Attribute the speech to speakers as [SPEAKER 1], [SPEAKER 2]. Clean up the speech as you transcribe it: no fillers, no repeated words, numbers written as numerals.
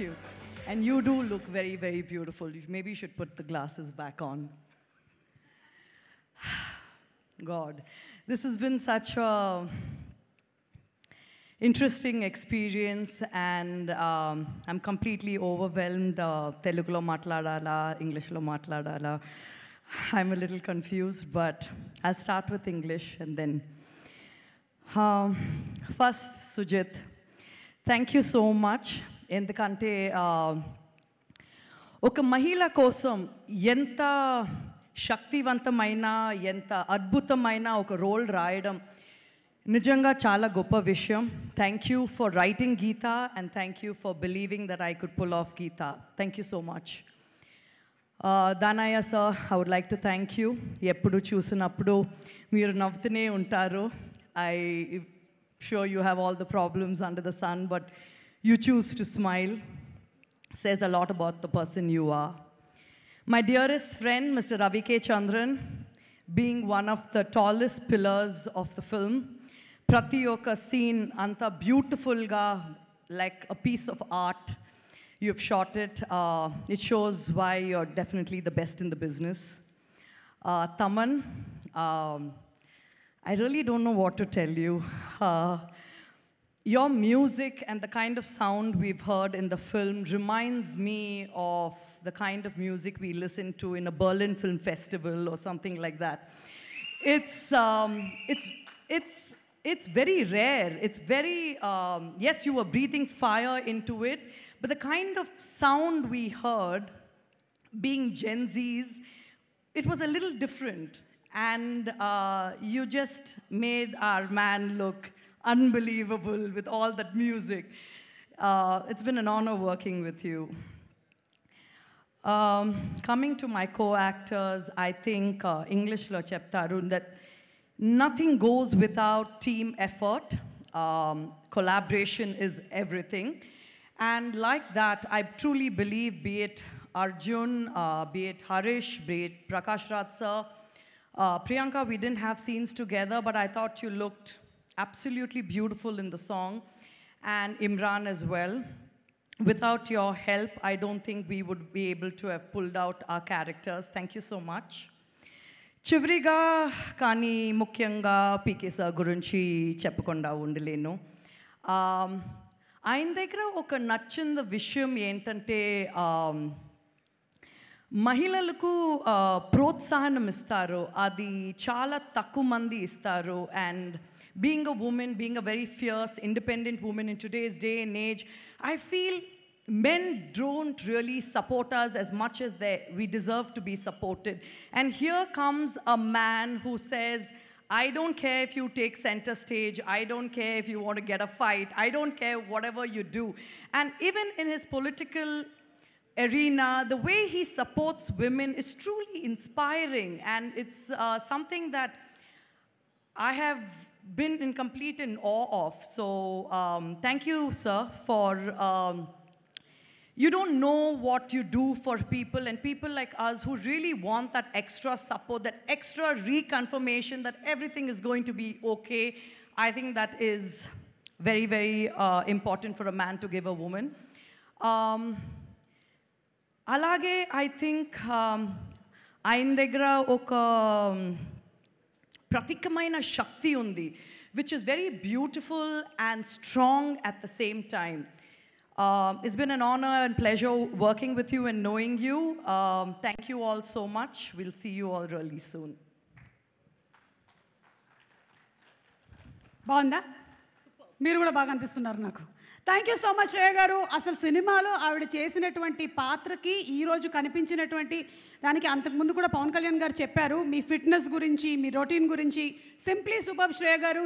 [SPEAKER 1] You. And you do look very, very beautiful. Maybe you should put the glasses back on. God, this has been such a interesting experience, and I'm completely overwhelmed. Telugulo matladala, Englishlo matladala. I'm a little confused, but I'll start with English and then. First, Sujit, thank you so much. ఎందుకంటే ఒక మహిళ కోసం ఎంత శక్తివంతమైన ఎంత అద్భుతమైన ఒక role రాయడం నిజంగా చాలా గొప్ప విషయం. Thank you for writing Geetha and thank you for believing that I could pull off Geetha. Thank you so much. Danayya sir, I would like to thank you. ఎప్పుడు చూసినప్పుడు మీరు నవ్వుతూనే ఉంటారు. I sure you have all the problems under the sun, but you choose to smile. Says a lot about the person you are. My dearest friend, Mr. Ravi K. Chandran, being one of the tallest pillars of the film, prati oka scene anta beautiful ga, like a piece of art. You've shot it. It shows why you're definitely the best in the business. Taman, I really don't know what to tell you. Your music and the kind of sound we've heard in the film reminds me of the kind of music we listen to in a Berlin Film Festival or something like that. It's very rare. It's very, yes, you were breathing fire into it, but the kind of sound we heard, being Gen Zs, it was a little different. And you just made our man look unbelievable with all that music. It's been an honor working with you. Coming to my co-actors, I think English lo cheptaru that nothing goes without team effort. Collaboration is everything. And like that, I truly believe, be it Arjun, be it Harish, be it Prakash Raj sir, Priyanka, we didn't have scenes together, but I thought you looked absolutely beautiful in the song, and Imran as well. Without your help, I don't think we would be able to have pulled out our characters. Thank you so much. Chivriga kani mukyanga PK sir gurinchi cheppakonda undalenu. ఆయన దగ్గర ఒక నచ్చిన విషయం ఏంటంటే మహిళలకు ప్రోత్సాహనం ఇస్తారు. అది చాలా తక్కువ మంది ఇస్తారు. And being a woman, being a very fierce, independent woman in today's day and age, I feel men don't really support us as much as we deserve to be supported. And here comes a man who says, I don't care if you take center stage, I don't care if you want to get a fight, I don't care whatever you do. And even in his political arena, the way he supports women is truly inspiring, and it's something that I have been in complete in awe of. So thank you, sir, for you don't know what you do for people, and people like us who really want that extra support, that extra reconfirmation that everything is going to be okay. I think that is very, very important for a man to give a woman. Alage, I think ఆయన దగ్గర ఒక ప్రతీకమైన శక్తి ఉంది, which is very beautiful and strong at the same time. It's been an honor and pleasure working with you and knowing you. Thank you all so much. We'll see you all really soon.
[SPEAKER 2] బాగుందా? మీరు కూడా బాగా అనిపిస్తున్నారు నాకు. Thank you so much Shreya గారు. అసలు సినిమాలో ఆవిడ చేసినటువంటి పాత్రకి ఈరోజు కనిపించినటువంటి దానికి అంతకుముందు కూడా పవన్ కళ్యాణ్ గారు చెప్పారు మీ ఫిట్నెస్ గురించి, మీ రొటీన్ గురించి. సింప్లీ సూపర్ శ్రేయ గారు.